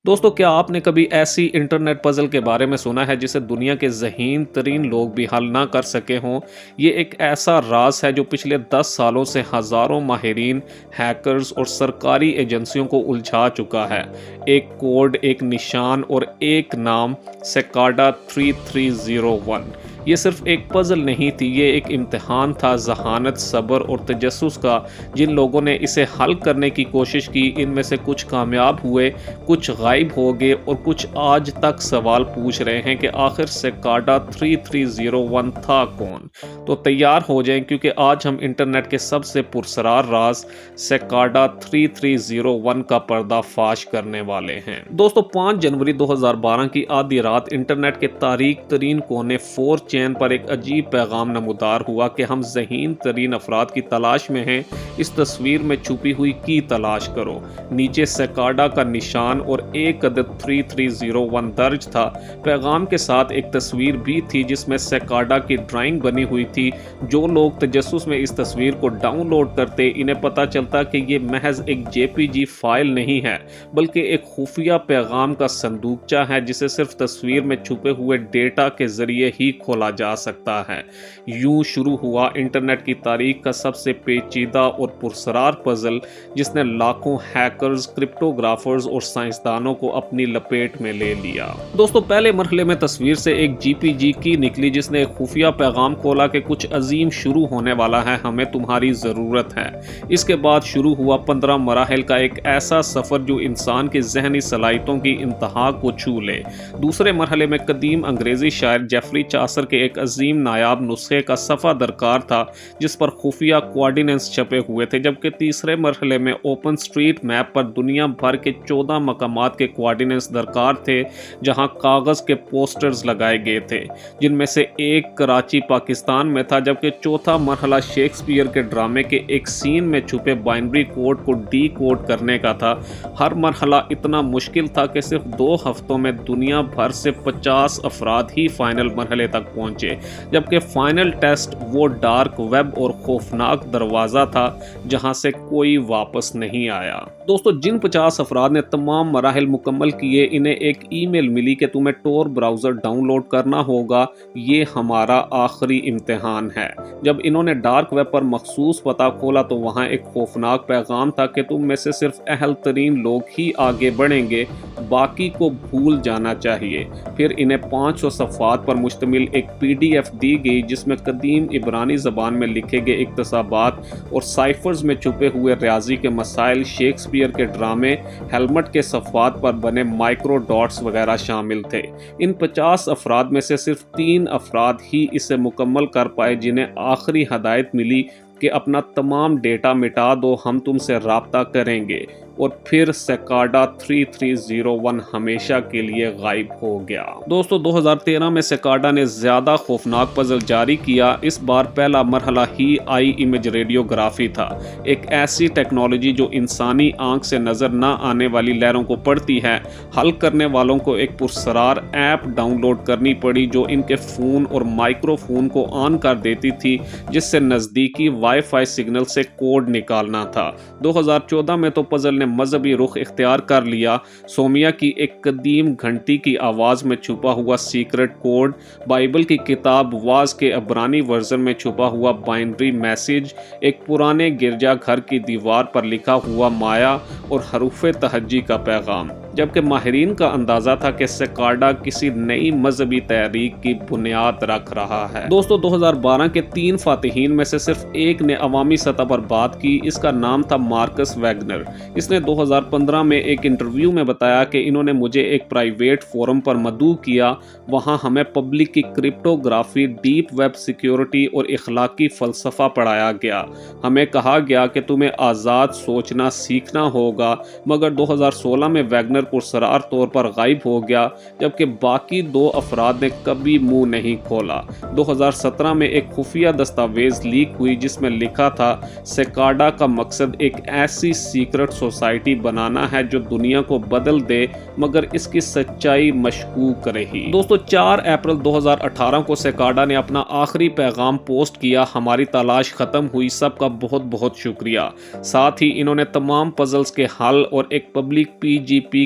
دوستو کیا آپ نے کبھی ایسی انٹرنیٹ پزل کے بارے میں سنا ہے جسے دنیا کے ذہین ترین لوگ بھی حل نہ کر سکے ہوں؟ یہ ایک ایسا راز ہے جو پچھلے 10 سالوں سے ہزاروں ماہرین، ہیکرز اور سرکاری ایجنسیوں کو الجھا چکا ہے۔ ایک کوڈ، ایک نشان اور ایک نام، سیکاڈا 3301۔ یہ صرف ایک پزل نہیں تھی، یہ ایک امتحان تھا ذہانت، صبر اور تجسس کا۔ جن لوگوں نے اسے حل کرنے کی کوشش کی، ان میں سے کچھ کامیاب ہوئے، کچھ غائب ہو گئے اور کچھ آج تک سوال پوچھ رہے ہیں کہ آخر سیکاڈا 3301 تھا کون؟ تو تیار ہو جائیں کیونکہ آج ہم انٹرنیٹ کے سب سے پرسرار راز سیکاڈا 3301 کا پردہ فاش کرنے والے ہیں۔ دوستو 5 جنوری 2012 کی آدھی رات انٹرنیٹ کے تاریک ترین کونے 4 چین پر ایک عجیب پیغام نمودار ہوا کہ ہم ذہین ترین افراد کی تلاش میں ہیں، اس تصویر میں چھپی ہوئی کی تلاش کرو۔ نیچے سیکاڈا کا نشان اور ایک عدد 3301 درج تھا۔ پیغام کے ساتھ ایک تصویر بھی تھی جس میں سیکاڈا کی ڈرائنگ بنی ہوئی تھی۔ جو لوگ تجسس میں اس تصویر کو ڈاؤن لوڈ کرتے، انہیں پتہ چلتا کہ یہ محض ایک JPG فائل نہیں ہے بلکہ ایک خفیہ پیغام کا صندوقچہ ہے جسے صرف تصویر میں چھپے ہوئے ڈیٹا کے ذریعے ہی کھولا جا سکتا ہے۔ یوں شروع ہوا انٹرنیٹ کی تاریخ کا سب سے پیچیدہ اور پرسرار پزل جس نے لاکھوں ہیکرز، کرپٹوگرافرز اور سائنسدانوں کو اپنی لپیٹ میں لے لیا۔ دوستو پہلے مرحلے میں تصویر سے ایک JPG کی نکلی جس نے ایک خفیہ پیغام کھولا کہ کچھ عظیم شروع ہونے والا ہے، ہمیں تمہاری ضرورت ہے۔ اس کے بعد شروع ہوا 15 مراحل کا ایک ایسا سفر جو انسان کی ذہنی صلاحیتوں کی انتہا کو چھو لے۔ دوسرے مرحلے میں قدیم انگریزی شاعر جیفری چاسر کے ایک عظیم نایاب نسخے کا صفحہ درکار تھا جس پر خفیہ کوارڈینیٹس چھپے ہوئے تھے، جبکہ تیسرے مرحلے میں اوپن اسٹریٹ میپ پر دنیا بھر کے 14 مقامات کے کوارڈینیٹس درکار تھے جہاں کاغذ کے پوسٹرز لگائے گئے تھے، جن میں سے ایک کراچی پاکستان میں تھا، جبکہ چوتھا مرحلہ شیکسپیئر کے ڈرامے کے ایک سین میں چھپے بائنری کوڈ کو ڈی کوڈ کرنے کا تھا۔ ہر مرحلہ اتنا مشکل تھا کہ صرف 2 ہفتوں میں دنیا بھر سے 50 افراد ہی فائنل مرحلے تک پہنچے، جبکہ فائنل ٹیسٹ وہ ڈارک ویب اور خوفناک دروازہ تھا جہاں سے کوئی واپس نہیں آیا۔ دوستو جن 50 افراد نے تمام مراحل مکمل کیے، انہیں ایک ای میل ملی کہ تمہیں ٹور براؤزر ڈاؤن لوڈ کرنا ہوگا، یہ ہمارا آخری امتحان ہے۔ جب انہوں نے ڈارک ویب پر مخصوص پتہ کھولا تو وہاں ایک خوفناک پیغام تھا کہ تم میں سے صرف اہل ترین لوگ ہی آگے بڑھیں گے، باقی کو بھول جانا چاہیے۔ پھر انہیں 500 صفحات پر مشتمل ایک PDF دی گئی جس میں قدیم عبرانی زبان میں لکھے گئے اقتباسات اور سائفرز میں چھپے ہوئے ریاضی کے مسائل، شیکسپیئر کے ڈرامے، ہیلمٹ کے صفحات پر بنے مائکرو ڈاٹس وغیرہ شامل تھے۔ ان 50 افراد میں سے صرف 3 افراد ہی اسے مکمل کر پائے جنہیں آخری ہدایت ملی کہ اپنا تمام ڈیٹا مٹا دو، ہم تم سے رابطہ کریں گے، اور پھر سیکاڈا 3301 ہمیشہ کے لیے غائب ہو گیا۔ دوستو 2013 میں سیکاڈا نے زیادہ خوفناک پزل جاری کیا۔ اس بار پہلا مرحلہ ہی آئی امیج ریڈیوگرافی تھا، ایک ایسی ٹیکنالوجی جو انسانی آنکھ سے نظر نہ آنے والی لہروں کو پڑھتی ہے۔ حل کرنے والوں کو ایک پرسرار ایپ ڈاؤن لوڈ کرنی پڑی جو ان کے فون اور مائکرو فون کو آن کر دیتی تھی، جس سے نزدیکی وائی فائی سگنل سے کوڈ نکالنا تھا۔ 2014 میں تو پزل نے مذہبی رخ اختیار کر لیا۔ سومیا کی ایک قدیم گھنٹی کی آواز میں چھپا ہوا سیکرٹ کوڈ، بائبل کی کتاب واز کے عبرانی ورژن میں چھپا ہوا بائنری میسج، ایک پرانے گرجا گھر کی دیوار پر لکھا ہوا مایا اور حروف تہجی کا پیغام، جبکہ ماہرین کا اندازہ تھا کہ سیکاڈا کسی نئی مذہبی تحریک کی بنیاد رکھ رہا ہے۔ دوستو 2012 کے 3 فاتحین میں سے صرف ایک نے عوامی سطح پر بات کی۔ اس کا نام تھا مارکس ویگنر۔ اس نے 2015 میں ایک انٹرویو میں بتایا کہ انہوں نے مجھے ایک پرائیویٹ فورم پر مدعو کیا، وہاں ہمیں پبلک کی کرپٹوگرافی، ڈیپ ویب سیکیورٹی اور اخلاقی فلسفہ پڑھایا گیا۔ ہمیں کہا گیا کہ تمہیں آزاد سوچنا سیکھنا ہوگا، مگر 2016 میں ویگنر پرسرار طور پر غائب ہو گیا، جبکہ باقی 2 افراد نے کبھی منہ نہیں کھولا۔ 2017 میں ایک خفیہ دستاویز لیک ہوئی جس میں لکھا تھا سیکاڈا کا مقصد ایک ایسی سیکرٹ سوسائٹی بنانا ہے جو دنیا کو بدل دے، مگر اس کی سچائی مشکوک رہی۔ دوستو 4 اپریل 2018 کو سیکاڈا نے اپنا آخری پیغام پوسٹ کیا، ہماری تلاش ختم ہوئی، سب کا بہت بہت شکریہ۔ ساتھ ہی انہوں نے تمام پزلز کے حل اور ایک پبلک PGP